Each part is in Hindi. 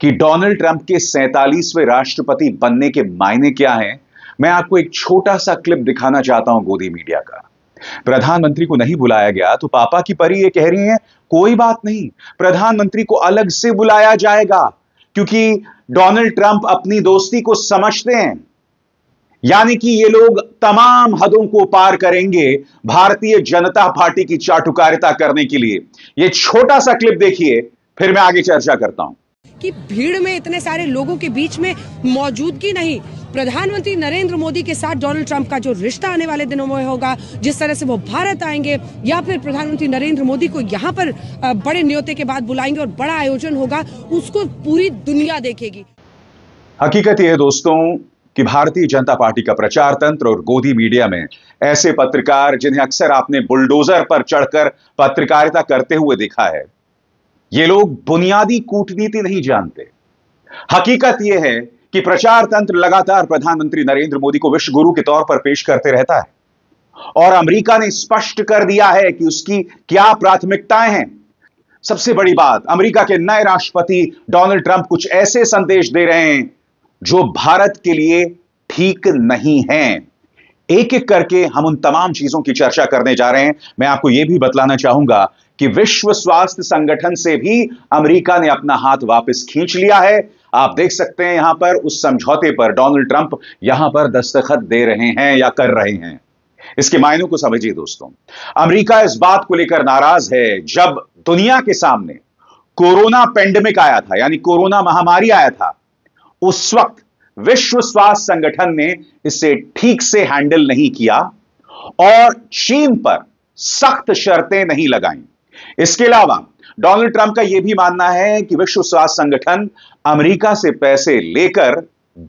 कि डोनाल्ड ट्रंप के 47वें राष्ट्रपति बनने के मायने क्या हैं, मैं आपको एक छोटा सा क्लिप दिखाना चाहता हूं गोदी मीडिया का। प्रधानमंत्री को नहीं बुलाया गया तो पापा की परी ये कह रही हैं, कोई बात नहीं, प्रधानमंत्री को अलग से बुलाया जाएगा, क्योंकि डोनाल्ड ट्रंप अपनी दोस्ती को समझते हैं। यानी कि ये लोग तमाम हदों को पार करेंगे भारतीय जनता पार्टी की चाटुकारिता करने के लिए। ये छोटा सा क्लिप देखिए, फिर मैं आगे चर्चा करता हूं। कि भीड़ में इतने सारे लोगों के बीच में मौजूदगी नहीं, प्रधानमंत्री नरेंद्र मोदी के साथ डोनाल्ड ट्रंप का जो रिश्ता आने वाले दिनों में होगा, जिस तरह से वो भारत आएंगे या फिर प्रधानमंत्री नरेंद्र मोदी को यहाँ पर बड़े न्योते के बाद बुलाएंगे और बड़ा आयोजन होगा, उसको पूरी दुनिया देखेगी। हकीकत यह है दोस्तों कि भारतीय जनता पार्टी का प्रचार तंत्र और गोदी मीडिया में ऐसे पत्रकार जिन्हें अक्सर आपने बुलडोजर पर चढ़कर पत्रकारिता करते हुए देखा है, ये लोग बुनियादी कूटनीति नहीं जानते। हकीकत यह है कि प्रचार तंत्र लगातार प्रधानमंत्री नरेंद्र मोदी को विश्व गुरु के तौर पर पेश करते रहता है और अमेरिका ने स्पष्ट कर दिया है कि उसकी क्या प्राथमिकताएं हैं। सबसे बड़ी बात, अमेरिका के नए राष्ट्रपति डोनाल्ड ट्रंप कुछ ऐसे संदेश दे रहे हैं जो भारत के लिए ठीक नहीं हैं। एक एक करके हम उन तमाम चीजों की चर्चा करने जा रहे हैं। मैं आपको यह भी बतलाना चाहूंगा कि विश्व स्वास्थ्य संगठन से भी अमेरिका ने अपना हाथ वापस खींच लिया है। आप देख सकते हैं यहां पर उस समझौते पर डोनाल्ड ट्रंप यहां पर दस्तखत दे रहे हैं या कर रहे हैं। इसके मायनों को समझिए दोस्तों। अमेरिका इस बात को लेकर नाराज है, जब दुनिया के सामने कोरोना पेंडेमिक आया था, यानी कोरोना महामारी आया था, उस वक्त विश्व स्वास्थ्य संगठन ने इसे ठीक से हैंडल नहीं किया और चीन पर सख्त शर्तें नहीं लगाई। इसके अलावा डोनाल्ड ट्रंप का यह भी मानना है कि विश्व स्वास्थ्य संगठन अमेरिका से पैसे लेकर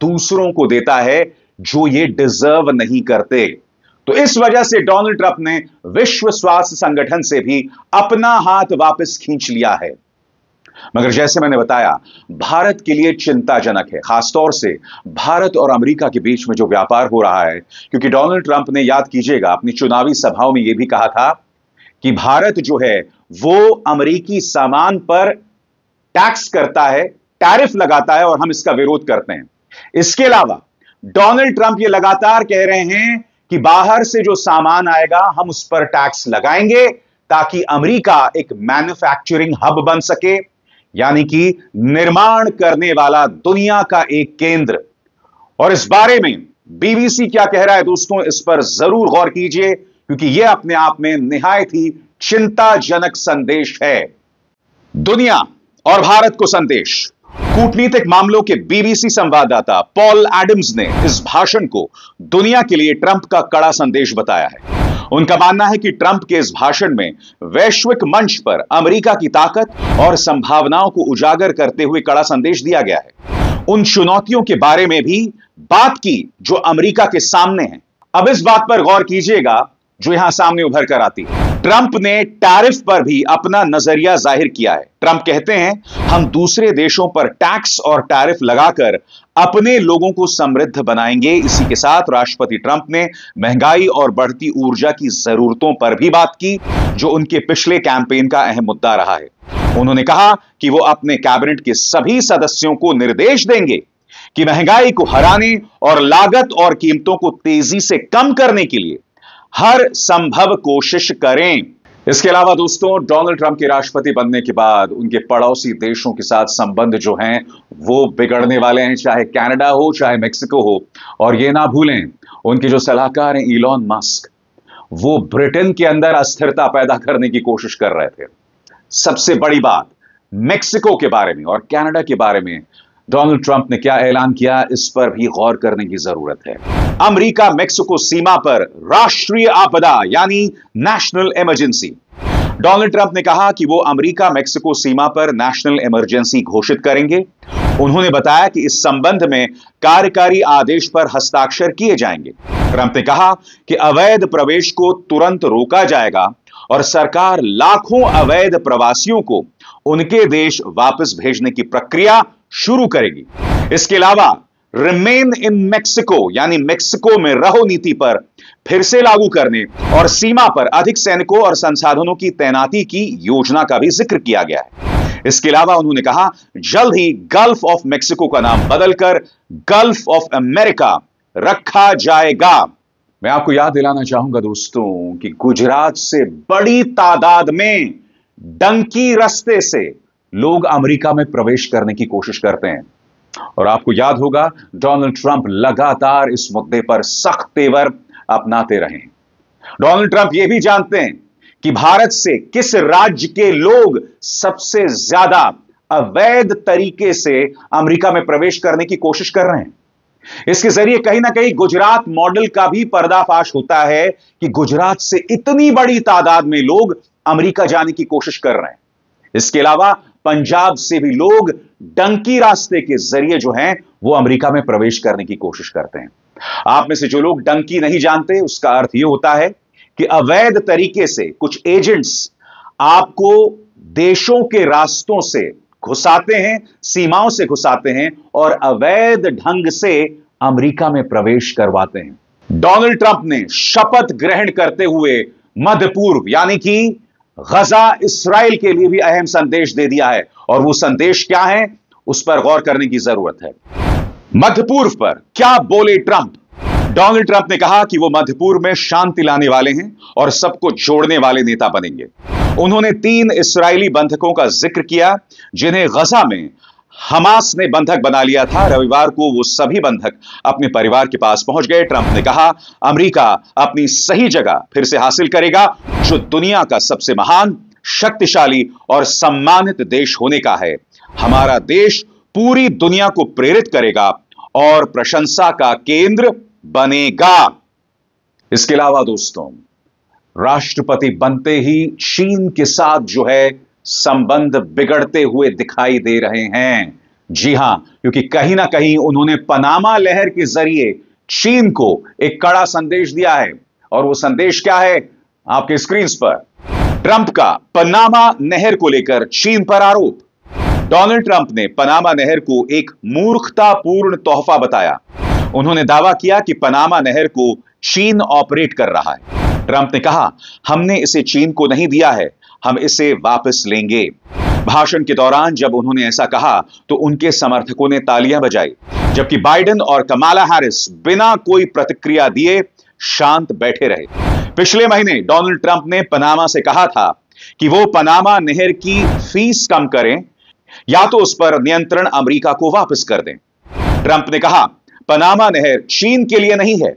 दूसरों को देता है जो ये डिजर्व नहीं करते। तो इस वजह से डोनाल्ड ट्रंप ने विश्व स्वास्थ्य संगठन से भी अपना हाथ वापस खींच लिया है। मगर जैसे मैंने बताया, भारत के लिए चिंताजनक है, खासतौर से भारत और अमेरिका के बीच में जो व्यापार हो रहा है, क्योंकि डोनाल्ड ट्रंप ने, याद कीजिएगा, अपनी चुनावी सभाओं में यह भी कहा था कि भारत जो है वो अमेरिकी सामान पर टैक्स करता है, टैरिफ लगाता है और हम इसका विरोध करते हैं। इसके अलावा डोनाल्ड ट्रंप ये लगातार कह रहे हैं कि बाहर से जो सामान आएगा हम उस पर टैक्स लगाएंगे ताकि अमेरिका एक मैन्युफैक्चरिंग हब बन सके, यानी कि निर्माण करने वाला दुनिया का एक केंद्र। और इस बारे में बीबीसी क्या कह रहा है दोस्तों, इस पर जरूर गौर कीजिए, क्योंकि यह अपने आप में निहायत ही चिंताजनक संदेश है। दुनिया और भारत को संदेश। कूटनीतिक मामलों के बीबीसी संवाददाता पॉल एडम्स ने इस भाषण को दुनिया के लिए ट्रंप का कड़ा संदेश बताया है। उनका मानना है कि ट्रंप के इस भाषण में वैश्विक मंच पर अमेरिका की ताकत और संभावनाओं को उजागर करते हुए कड़ा संदेश दिया गया है। उन चुनौतियों के बारे में भी बात की जो अमेरिका के सामने हैं। अब इस बात पर गौर कीजिएगा जो यहां सामने उभर कर आती है। ट्रंप ने टैरिफ पर भी अपना नजरिया जाहिर किया है। ट्रंप कहते हैं, हम दूसरे देशों पर टैक्स और टैरिफ लगाकर अपने लोगों को समृद्ध बनाएंगे। इसी के साथ राष्ट्रपति ट्रंप ने महंगाई और बढ़ती ऊर्जा की जरूरतों पर भी बात की, जो उनके पिछले कैंपेन का अहम मुद्दा रहा है। उन्होंने कहा कि वो अपने कैबिनेट के सभी सदस्यों को निर्देश देंगे कि महंगाई को हराने और लागत और कीमतों को तेजी से कम करने के लिए हर संभव कोशिश करें। इसके अलावा दोस्तों, डोनाल्ड ट्रंप के राष्ट्रपति बनने के बाद उनके पड़ोसी देशों के साथ संबंध जो हैं वो बिगड़ने वाले हैं, चाहे कनाडा हो चाहे मेक्सिको हो। और ये ना भूलें, उनके जो सलाहकार हैं इलॉन मस्क, वो ब्रिटेन के अंदर अस्थिरता पैदा करने की कोशिश कर रहे थे। सबसे बड़ी बात, मेक्सिको के बारे में और कनाडा के बारे में डोनाल्ड ट्रंप ने क्या ऐलान किया, इस पर भी गौर करने की जरूरत है। अमेरिका मेक्सिको सीमा पर राष्ट्रीय आपदा यानी नेशनल इमरजेंसी। डोनाल्ड ट्रंप ने कहा कि वो अमेरिका मेक्सिको सीमा पर नेशनल इमरजेंसी घोषित करेंगे। उन्होंने बताया कि इस संबंध में कार्यकारी आदेश पर हस्ताक्षर किए जाएंगे। ट्रंप ने कहा कि अवैध प्रवेश को तुरंत रोका जाएगा और सरकार लाखों अवैध प्रवासियों को उनके देश वापस भेजने की प्रक्रिया शुरू करेगी। इसके अलावा रिमेन इन मेक्सिको यानी मेक्सिको में रहो नीति पर फिर से लागू करने और सीमा पर अधिक सैनिकों और संसाधनों की तैनाती की योजना का भी जिक्र किया गया है। इसके अलावा उन्होंने कहा जल्द ही गल्फ ऑफ मेक्सिको का नाम बदलकर गल्फ ऑफ अमेरिका रखा जाएगा। मैं आपको याद दिलाना चाहूंगा दोस्तों कि गुजरात से बड़ी तादाद में डंकी रास्ते से लोग अमेरिका में प्रवेश करने की कोशिश करते हैं और आपको याद होगा डोनाल्ड ट्रंप लगातार इस मुद्दे पर सख्त तेवर अपनाते रहे। डोनाल्ड ट्रंप यह भी जानते हैं कि भारत से किस राज्य के लोग सबसे ज्यादा अवैध तरीके से अमेरिका में प्रवेश करने की कोशिश कर रहे हैं। इसके जरिए कहीं ना कहीं गुजरात मॉडल का भी पर्दाफाश होता है कि गुजरात से इतनी बड़ी तादाद में लोग अमेरिका जाने की कोशिश कर रहे हैं। इसके अलावा पंजाब से भी लोग डंकी रास्ते के जरिए जो हैं वो अमेरिका में प्रवेश करने की कोशिश करते हैं। आप में से जो लोग डंकी नहीं जानते, उसका अर्थ यह होता है कि अवैध तरीके से कुछ एजेंट्स आपको देशों के रास्तों से घुसाते हैं, सीमाओं से घुसाते हैं और अवैध ढंग से अमेरिका में प्रवेश करवाते हैं। डोनाल्ड ट्रंप ने शपथ ग्रहण करते हुए मध्य पूर्व यानी कि गजा इस्राएल के लिए भी अहम संदेश दे दिया है और वो संदेश क्या है उस पर गौर करने की जरूरत है। मध्य पूर्व पर क्या बोले ट्रंप? डोनाल्ड ट्रंप ने कहा कि वो मध्य पूर्व में शांति लाने वाले हैं और सबको जोड़ने वाले नेता बनेंगे। उन्होंने 3 इस्राएली बंधकों का जिक्र किया जिन्हें गजा में हमास ने बंधक बना लिया था। रविवार को वो सभी बंधक अपने परिवार के पास पहुंच गए। ट्रंप ने कहा अमेरिका अपनी सही जगह फिर से हासिल करेगा जो दुनिया का सबसे महान, शक्तिशाली और सम्मानित देश होने का है। हमारा देश पूरी दुनिया को प्रेरित करेगा और प्रशंसा का केंद्र बनेगा। इसके अलावा दोस्तों, राष्ट्रपति बनते ही चीन के साथ जो है संबंध बिगड़ते हुए दिखाई दे रहे हैं। जी हां, क्योंकि कहीं ना कहीं उन्होंने पनामा लहर के जरिए चीन को एक कड़ा संदेश दिया है और वो संदेश क्या है आपके स्क्रीन पर। ट्रंप का पनामा नहर को लेकर चीन पर आरोप। डोनाल्ड ट्रंप ने पनामा नहर को एक मूर्खतापूर्ण तोहफा बताया। उन्होंने दावा किया कि पनामा नहर को चीन ऑपरेट कर रहा है। ट्रंप ने कहा हमने इसे चीन को नहीं दिया है, हम इसे वापस लेंगे। भाषण के दौरान जब उन्होंने ऐसा कहा तो उनके समर्थकों ने तालियां बजाई, जबकि बाइडेन और कमाला हैरिस बिना कोई प्रतिक्रिया दिए शांत बैठे रहे। पिछले महीने डोनाल्ड ट्रंप ने पनामा से कहा था कि वो पनामा नहर की फीस कम करें या तो उस पर नियंत्रण अमेरिका को वापस कर दें। ट्रंप ने कहा पनामा नहर चीन के लिए नहीं है।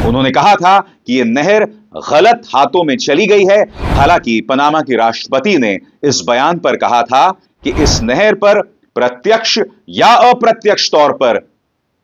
उन्होंने कहा था कि यह नहर गलत हाथों में चली गई है। हालांकि पनामा के राष्ट्रपति ने इस बयान पर कहा था कि इस नहर पर प्रत्यक्ष या अप्रत्यक्ष तौर पर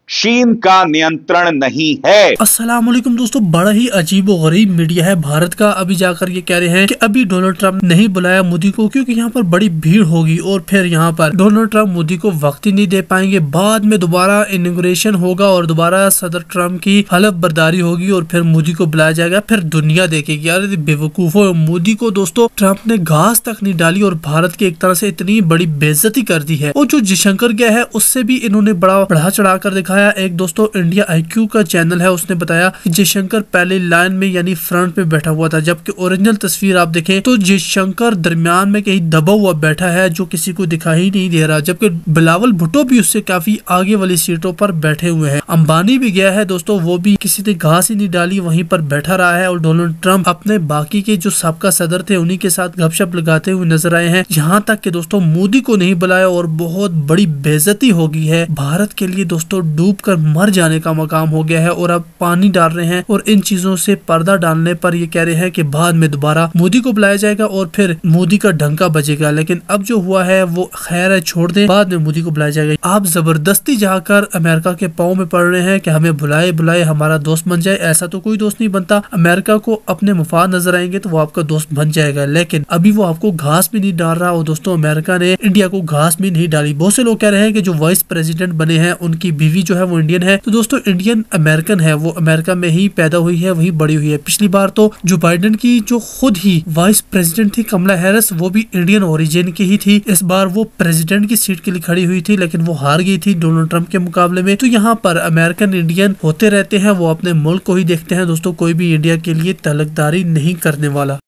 चीन का नियंत्रण नहीं है। अस्सलाम वालेकुम दोस्तों, बड़ा ही अजीब और गरीब मीडिया है भारत का। अभी जाकर ये कह रहे हैं कि अभी डोनाल्ड ट्रंप नहीं बुलाया मोदी को क्योंकि यहाँ पर बड़ी भीड़ होगी और फिर यहाँ पर डोनाल्ड ट्रंप मोदी को वक्त ही नहीं दे पाएंगे। बाद में दोबारा इनॉग्रेशन होगा और दोबारा सदर ट्रंप की हलफ बर्दारी होगी और फिर मोदी को बुलाया जाएगा। फिर दुनिया देखेगी यार बेवकूफों, मोदी को दोस्तों ट्रंप ने घास तक नहीं डाली और भारत की एक तरह से इतनी बड़ी बेइज्जती कर दी है। और जो जयशंकर गया है उससे भी इन्होंने बड़ा बढ़ा चढ़ा कर दिखाया। एक दोस्तों इंडिया IQ का चैनल है, उसने बताया कि जयशंकर पहले लाइन में यानी फ्रंट में बैठा हुआ था, जबकि ओरिजिनल तस्वीर आप देखें तो जयशंकर दरमियान में कहीं दबा हुआ बैठा है जो किसी को दिखाई नहीं दे रहा, जबकि बिलावल भुट्टो भी उससे काफी आगे वाली सीटों पर बैठे हुए हैं। अंबानी भी गया है दोस्तों, वो भी किसी ने घास ही नहीं डाली, वहीं पर बैठा रहा है। और डोनाल्ड ट्रंप अपने बाकी के जो साबका सदर थे उन्हीं के साथ गपशप लगाते हुए नजर आए हैं। यहाँ तक कि दोस्तों मोदी को नहीं बुलाया और बहुत बड़ी बेइज्जती हो गई है। भारत के लिए दोस्तों डूब कर मर जाने का मकाम हो गया है और अब पानी डाल रहे हैं और इन चीजों से पर्दा डालने पर ये कह रहे हैं कि बाद में दोबारा मोदी को बुलाया जाएगा और फिर मोदी का डंका बजेगा। लेकिन अब जो हुआ है वो खैर है, छोड़ दें, बाद में मोदी को बुलाया जाएगा। आप जबरदस्ती जाकर अमेरिका के पाँव में पड़ रहे हैं कि हमें बुलाए हमारा दोस्त बन जाए। ऐसा तो कोई दोस्त नहीं बनता। अमेरिका को अपने मुफाद नजर आएंगे तो वो आपका दोस्त बन जाएगा, लेकिन अभी वो आपको घास भी नहीं डाल रहा। और दोस्तों अमेरिका ने इंडिया को घास भी नहीं डाली। बहुत से लोग कह रहे हैं कि जो वाइस प्रेसिडेंट बने हैं उनकी बीवी जो है वो इंडियन है। तो दोस्तों इंडियन अमेरिकन है, वो अमेरिका में ही पैदा हुई है, वही बड़ी हुई है। पिछली बार तो जो बाइडेन की जो खुद ही वाइस प्रेसिडेंट थी कमला हैरिस, वो भी इंडियन ओरिजिन की ही थी। इस बार वो प्रेसिडेंट की सीट के लिए खड़ी हुई थी लेकिन वो हार गई थी डोनाल्ड ट्रंप के मुकाबले में। तो यहाँ पर अमेरिकन इंडियन होते रहते हैं, वो अपने मुल्क को ही देखते हैं दोस्तों, कोई भी इंडिया के लिए तलकदारी नहीं करने वाला।